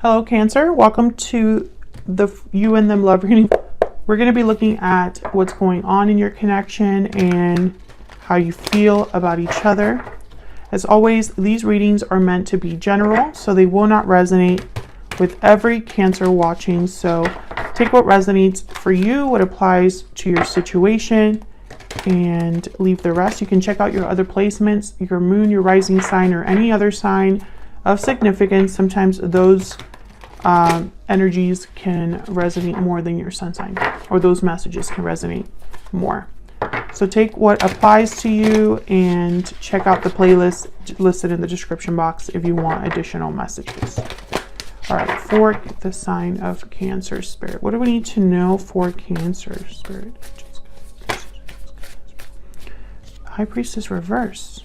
Hello, Cancer. Welcome to the You and Them Love Reading. We're going to be looking at what's going on in your connection and how you feel about each other. As always, these readings are meant to be general, so they will not resonate with every Cancer watching. So take what resonates for you, what applies to your situation, and leave the rest. You can check out your other placements, your moon, your rising sign, or any other sign of significance. Sometimes those energies can resonate more than your sun sign, or those messages can resonate more. So take what applies to you and check out the playlist listed in the description box if you want additional messages. All right, for the sign of Cancer spirit, what do we need to know for Cancer spirit? High Priestess reverse.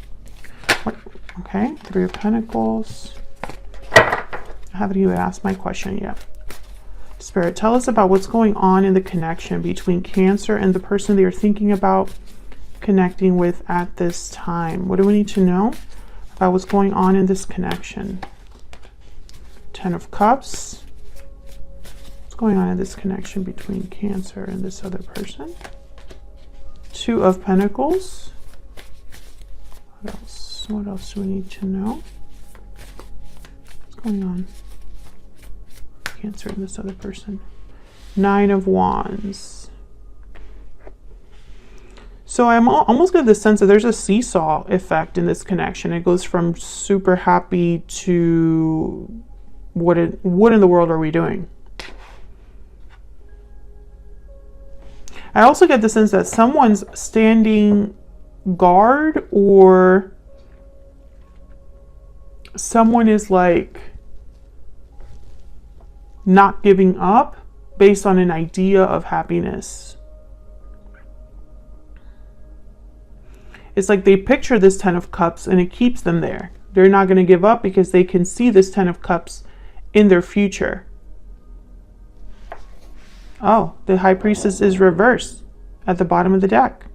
What? Okay, Three of Pentacles. I haven't even asked my question yet. Spirit, tell us about what's going on in the connection between Cancer and the person that you're thinking about connecting with at this time. What do we need to know about what's going on in this connection? Ten of Cups. What's going on in this connection between Cancer and this other person? Two of Pentacles. What else? What else do we need to know? What's going on? Cancer and this other person. Nine of Wands. So I'm almost get the sense that there's a seesaw effect in this connection. It goes from super happy to what in the world are we doing? I also get the sense that someone's standing guard, or someone is like not giving up based on an idea of happiness. It's like they picture this Ten of Cups and it keeps them there. They're not going to give up because they can see this Ten of Cups in their future. Oh, the High Priestess is reversed at the bottom of the deck.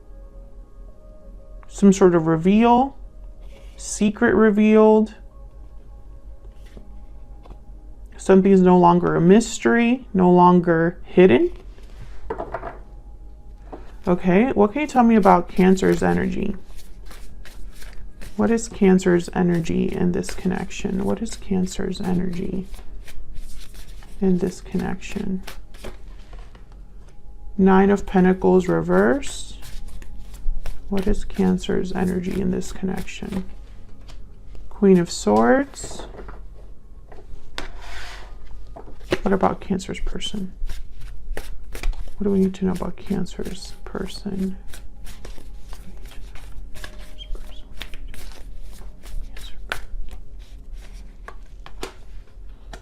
Some sort of reveal, secret revealed. Something is no longer a mystery, no longer hidden. Okay, what can you tell me about Cancer's energy? What is Cancer's energy in this connection? What is Cancer's energy in this connection? Nine of Pentacles reverse. What is Cancer's energy in this connection? Queen of Swords. What about Cancer's person? What do we need to know about Cancer's person?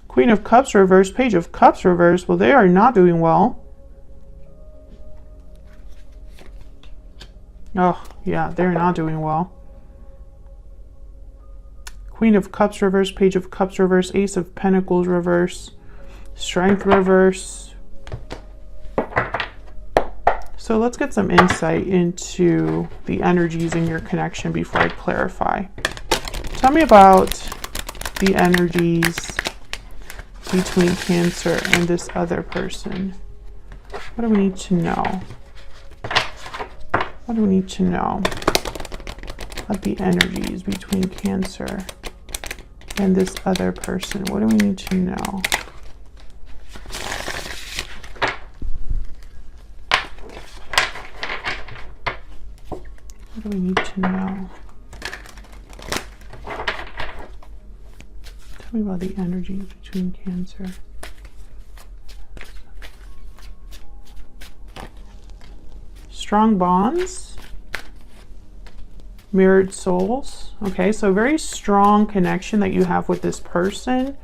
Queen of Cups reverse, Page of Cups reverse. Well, they are not doing well. Oh, yeah, they're not doing well. Queen of Cups reverse, Page of Cups reverse, Ace of Pentacles reverse, Strength reverse. So let's get some insight into the energies in your connection before I clarify. Tell me about the energies between Cancer and this other person. What do we need to know? What do we need to know about the energies between Cancer and this other person? What do we need to know? What do we need to know? Tell me about the energies between Cancer. Strong bonds, mirrored souls. Okay, so very strong connection that you have with this person.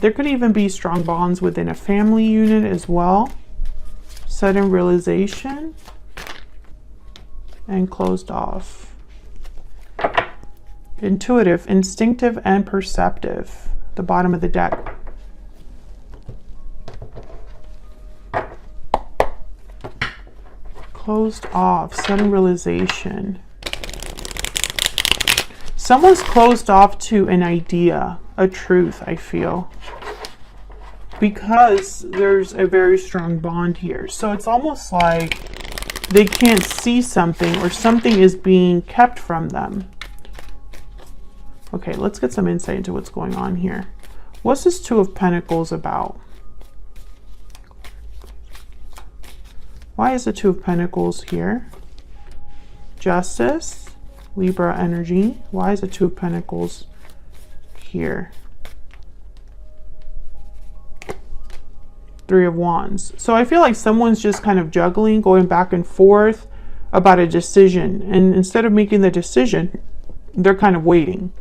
There could even be strong bonds within a family unit as well. Sudden realization and closed off. Intuitive, instinctive, and perceptive. The bottom of the deck. Closed off, sudden realization. Someone's closed off to an idea, a truth, I feel. because there's a very strong bond here. So it's almost like they can't see something, or something is being kept from them. Okay, let's get some insight into what's going on here. What's this Two of Pentacles about? Why is the Two of Pentacles here? Justice, Libra energy. Why is the Two of Pentacles here? Three of Wands. So I feel like someone's just kind of juggling, going back and forth about a decision. And instead of making the decision, they're kind of waiting.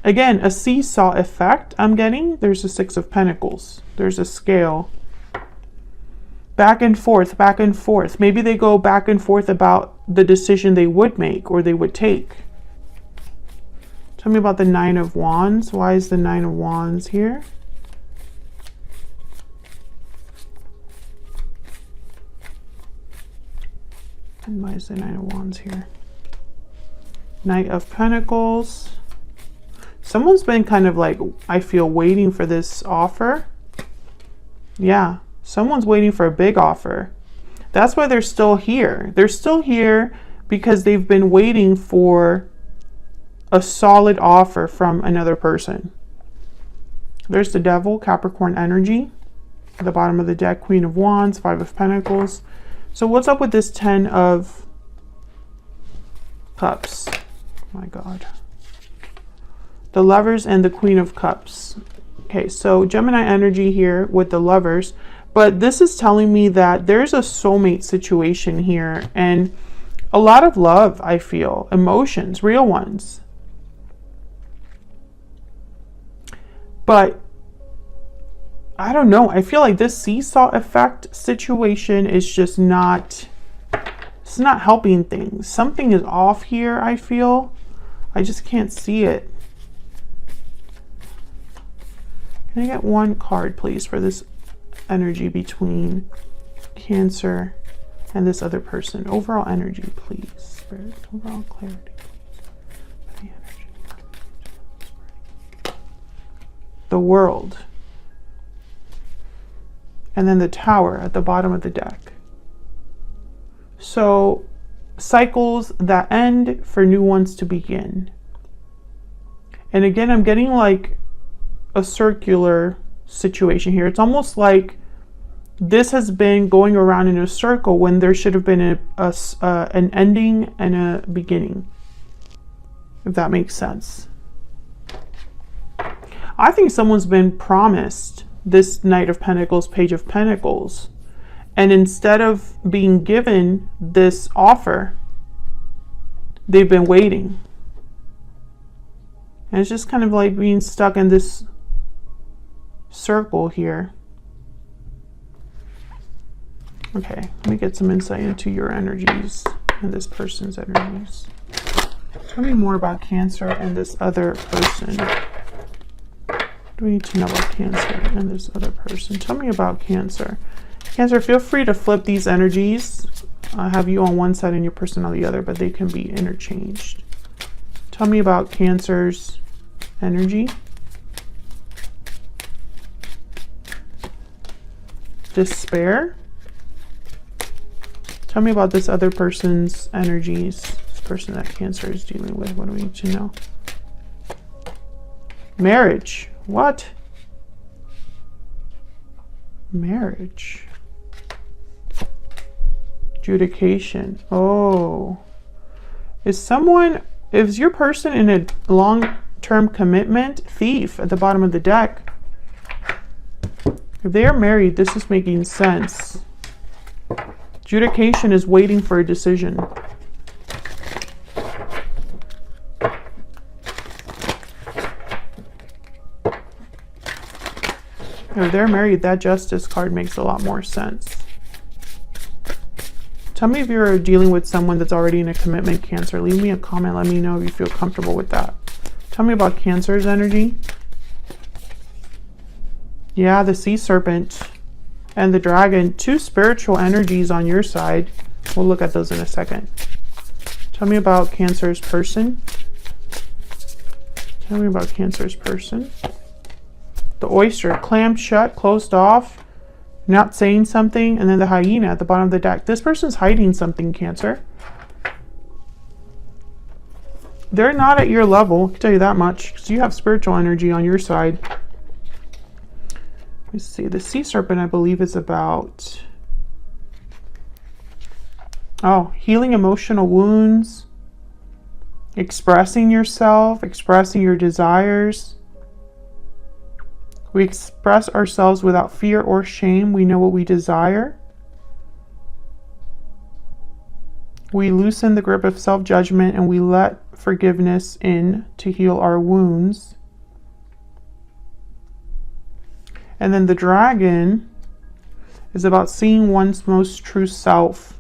Again, a seesaw effect I'm getting. There's a Six of Pentacles. There's a scale. Back and forth, back and forth. Maybe they go back and forth about the decision they would make or they would take. Tell me about the Nine of Wands. Why is the Nine of Wands here? And why is the Nine of Wands here? Knight of Pentacles. Someone's been kind of like, I feel, waiting for this offer. Yeah, someone's waiting for a big offer. That's why they're still here. They're still here because they've been waiting for a solid offer from another person. There's the Devil, Capricorn energy. At the bottom of the deck, Queen of Wands, Five of Pentacles. So what's up with this Ten of Cups? Oh my God. The Lovers and the Queen of Cups. Okay, so Gemini energy here with the Lovers. But this is telling me that there's a soulmate situation here. And a lot of love, I feel. Emotions, real ones. But I don't know. I feel like this seesaw effect situation is just not, it's not helping things. Something is off here, I feel. I just can't see it. Can I get one card, please, for this energy between Cancer and this other person? Overall energy, please. Spirit, overall clarity, please. The energy. The World. And then the Tower at the bottom of the deck. So, cycles that end for new ones to begin. And again, I'm getting like a circular situation here. It's almost like this has been going around in a circle when there should have been an ending and a beginning, if that makes sense. I think someone's been promised this Knight of Pentacles, Page of Pentacles, and instead of being given this offer, they've been waiting. And it's just kind of like being stuck in this circle here. Okay, let me get some insight into your energies and this person's energies. Tell me more about Cancer and this other person. What do we need to know about Cancer and this other person? Tell me about Cancer. Cancer, feel free to flip these energies. I have you on one side and your person on the other, but they can be interchanged. Tell me about Cancer's energy. Despair. Tell me about this other person's energies. This person that Cancer is dealing with. What do we need to know? Marriage. What? Marriage. Adjudication. Oh. Is your person in a long-term commitment? Thief at the bottom of the deck. If they are married, this is making sense. Adjudication is waiting for a decision. If they're married, that Justice card makes a lot more sense. Tell me if you're dealing with someone that's already in a commitment, Cancer. Leave me a comment. Let me know if you feel comfortable with that. Tell me about Cancer's energy. Yeah, the Sea Serpent and the Dragon. Two spiritual energies on your side. We'll look at those in a second. Tell me about Cancer's person. Tell me about Cancer's person. The The oyster, clammed shut, closed off, not saying something, and then the hyena at the bottom of the deck. This person's hiding something, Cancer. They're not at your level, I can tell you that much, because you have spiritual energy on your side. Let's see, the sea serpent, I believe, is about, oh, healing emotional wounds, expressing yourself, expressing your desires. We express ourselves without fear or shame. We know what we desire. We loosen the grip of self-judgment and we let forgiveness in to heal our wounds. And then the dragon is about seeing one's most true self.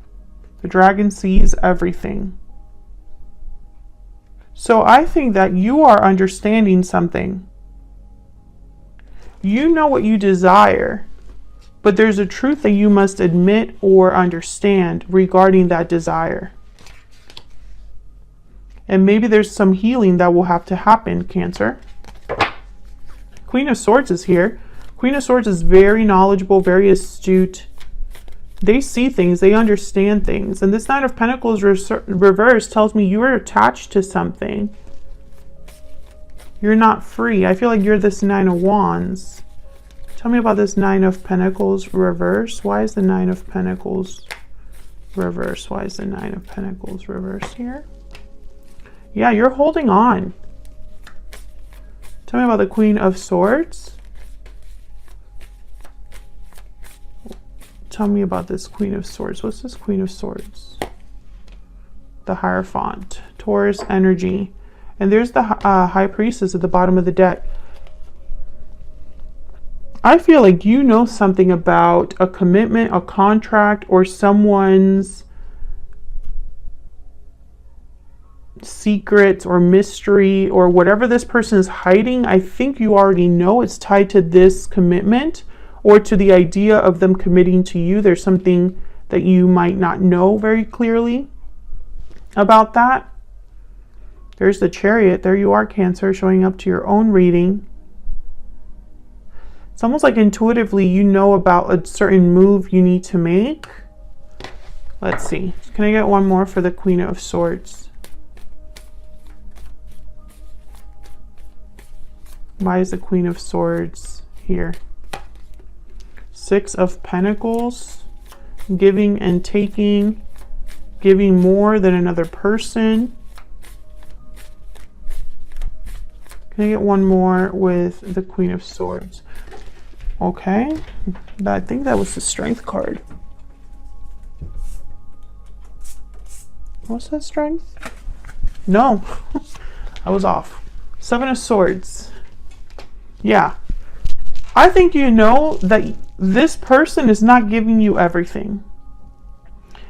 The dragon sees everything. So I think that you are understanding something. You know what you desire, but there's a truth that you must admit or understand regarding that desire. And maybe there's some healing that will have to happen, Cancer. Queen of Swords is here. Queen of Swords is very knowledgeable, very astute. They see things, they understand things. And this Knight of Pentacles reverse tells me you are attached to something. You're not free. I feel like you're this Nine of Wands. Tell me about this Nine of Pentacles reverse. Why is the Nine of Pentacles reverse? Why is the Nine of Pentacles reverse here? Yeah, you're holding on. Tell me about the Queen of Swords. Tell me about this Queen of Swords. What's this Queen of Swords? The Hierophant. Taurus energy. And there's the High Priestess at the bottom of the deck. I feel like you know something about a commitment, a contract, or someone's secrets or mystery or whatever this person is hiding. I think you already know it's tied to this commitment or to the idea of them committing to you. There's something that you might not know very clearly about that. There's the Chariot. There you are, Cancer, showing up to your own reading. It's almost like intuitively you know about a certain move you need to make. Let's see. Can I get one more for the Queen of Swords? Why is the Queen of Swords here? Six of Pentacles. Giving and taking. Giving more than another person. Can I get one more with the Queen of Swords? Okay. I think that was the Strength card. What's that, Strength? No. I was off. Seven of Swords. Yeah. I think you know that this person is not giving you everything.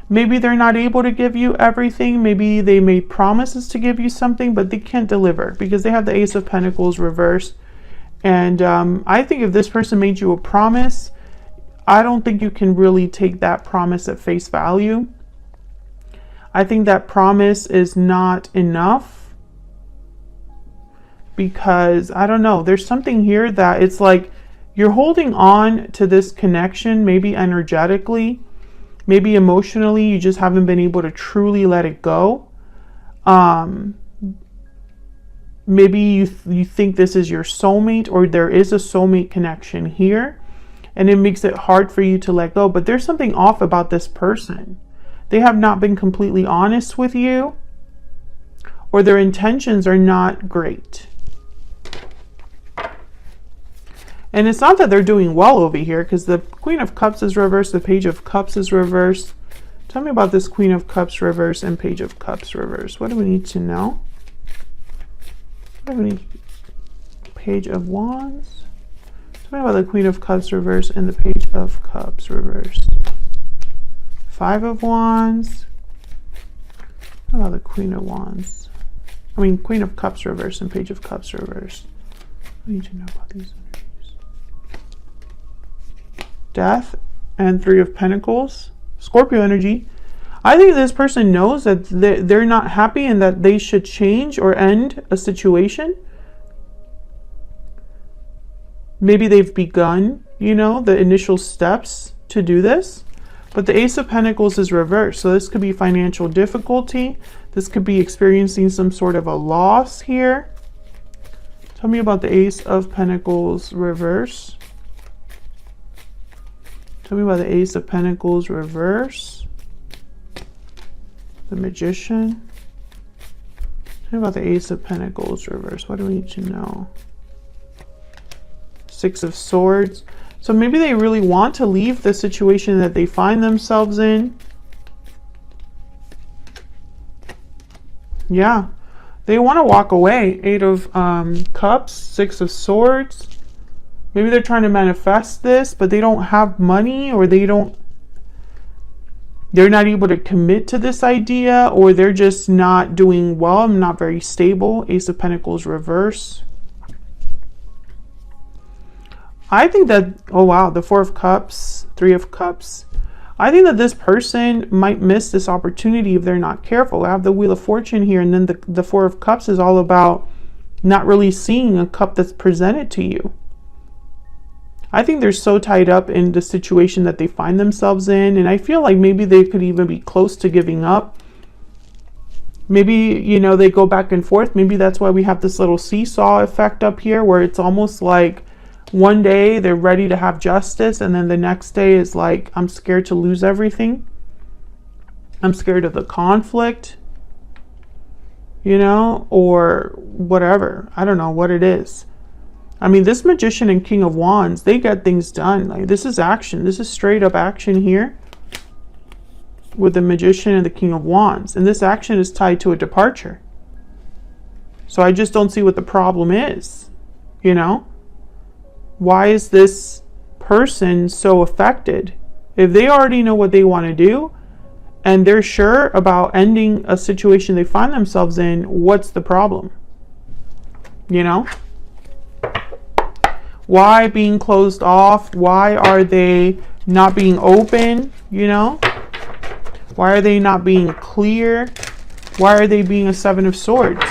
Maybe they're not able to give you everything. Maybe they made promises to give you something, but they can't deliver because they have the Ace of Pentacles reversed. And I think if this person made you a promise, I don't think you can really take that promise at face value. I think that promise is not enough because, I don't know, there's something here that it's like you're holding on to this connection, maybe energetically. Maybe emotionally, you just haven't been able to truly let it go. Maybe you think this is your soulmate or there is a soulmate connection here. And it makes it hard for you to let go. But there's something off about this person. They have not been completely honest with you. Or their intentions are not great. And it's not that they're doing well over here because the Queen of Cups is reversed, the Page of Cups is reversed. Tell me about this Queen of Cups reversed and Page of Cups reversed. What do we need to know? What do we need? Page of Wands. Tell me about the Queen of Cups reversed and the Page of Cups reversed. Five of Wands. How about the Queen of Wands? I mean, Queen of Cups reversed and Page of Cups reversed. What do you need to know about these? Death and Three of Pentacles. Scorpio energy. I think this person knows that they're not happy and that they should change or end a situation. Maybe they've begun, you know, the initial steps to do this. But the Ace of Pentacles is reversed. So this could be financial difficulty. This could be experiencing some sort of a loss here. Tell me about the Ace of Pentacles reverse. Tell me about the Ace of Pentacles reverse. The Magician. Tell me about the Ace of Pentacles reverse. What do we need to know? Six of Swords. So maybe they really want to leave the situation that they find themselves in. Yeah. They want to walk away. Eight of Cups, Six of Swords. Maybe they're trying to manifest this, but they don't have money, or they're not able to commit to this idea, or they're just not doing well, not very stable. Ace of Pentacles reverse. I think that, oh wow, the Four of Cups, Three of Cups. I think that this person might miss this opportunity if they're not careful. I have the Wheel of Fortune here, and then the Four of Cups is all about not really seeing a cup that's presented to you. I think they're so tied up in the situation that they find themselves in, and I feel like maybe they could even be close to giving up. Maybe, you know, they go back and forth. Maybe that's why we have this little seesaw effect up here, where it's almost like one day they're ready to have justice, and then the next day is like, I'm scared to lose everything. I'm scared of the conflict, you know, or whatever. I don't know what it is. I mean, this Magician and King of Wands, they get things done. Like, this is action. This is straight up action here with the Magician and the King of Wands. And this action is tied to a departure. So I just don't see what the problem is, you know? Why is this person so affected? If they already know what they want to do and they're sure about ending a situation they find themselves in, what's the problem? You know? Why being closed off? Why are they not being open? You know? Why are they not being clear? Why are they being a Seven of Swords?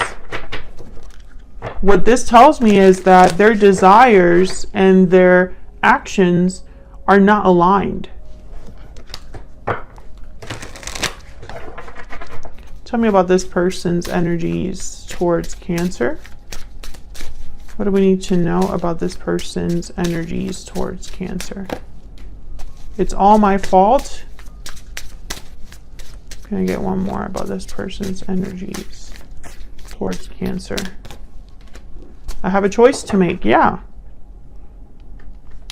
What this tells me is that their desires and their actions are not aligned. Tell me about this person's energies towards Cancer. What do we need to know about this person's energies towards Cancer? It's all my fault. Can I get one more about this person's energies towards Cancer? I have a choice to make. Yeah.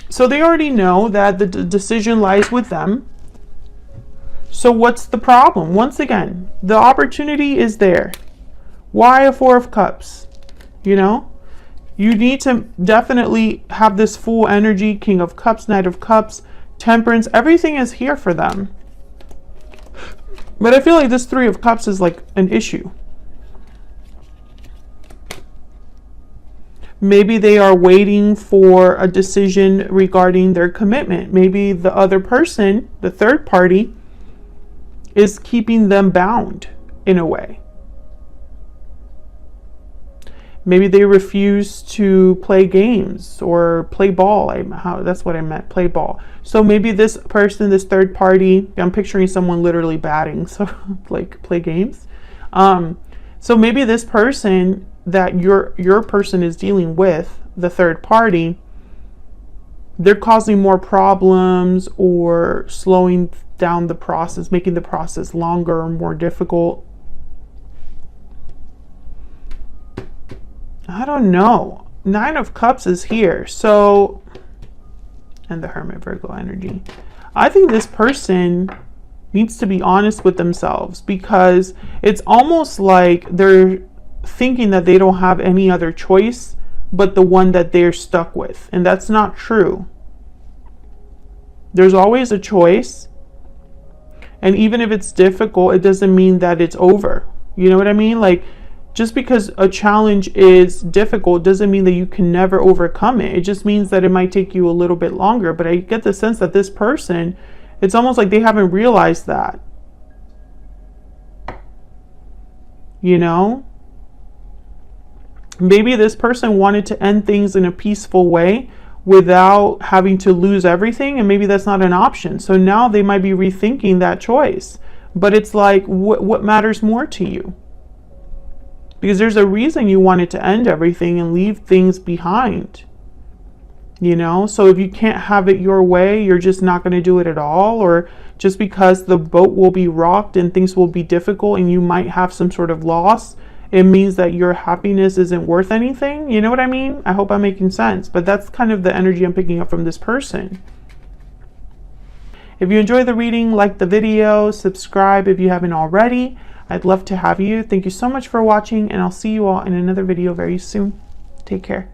So they already know that the decision lies with them. So what's the problem? Once again, the opportunity is there. Why a Four of Cups? You know? You need to definitely have this full energy. King of Cups, Knight of Cups, Temperance. Everything is here for them. But I feel like this Three of Cups is like an issue. Maybe they are waiting for a decision regarding their commitment. Maybe the other person, the third party, is keeping them bound in a way. Maybe they refuse to play games or play ball. That's what I meant, play ball. So maybe this person, this third party, I'm picturing someone literally batting, so like play games. So maybe this person that your person is dealing with, the third party, they're causing more problems or slowing down the process, making the process longer or more difficult. I don't know. Nine of Cups is here. So, and the Hermit, Virgo energy. I think this person needs to be honest with themselves, because it's almost like they're thinking that they don't have any other choice but the one that they're stuck with. And that's not true. There's always a choice. And even if it's difficult, it doesn't mean that it's over. You know what I mean? Like, just because a challenge is difficult doesn't mean that you can never overcome it. It just means that it might take you a little bit longer. But I get the sense that this person, it's almost like they haven't realized that. You know? Maybe this person wanted to end things in a peaceful way, without having to lose everything, and maybe that's not an option. So now they might be rethinking that choice. But it's like, what matters more to you? Because there's a reason you wanted to end everything and leave things behind. You know, so if you can't have it your way, you're just not going to do it at all. Or just because the boat will be rocked and things will be difficult and you might have some sort of loss, it means that your happiness isn't worth anything. You know what I mean? I hope I'm making sense. But that's kind of the energy I'm picking up from this person. If you enjoy the reading, like the video, subscribe if you haven't already. I'd love to have you. Thank you so much for watching, and I'll see you all in another video very soon. Take care.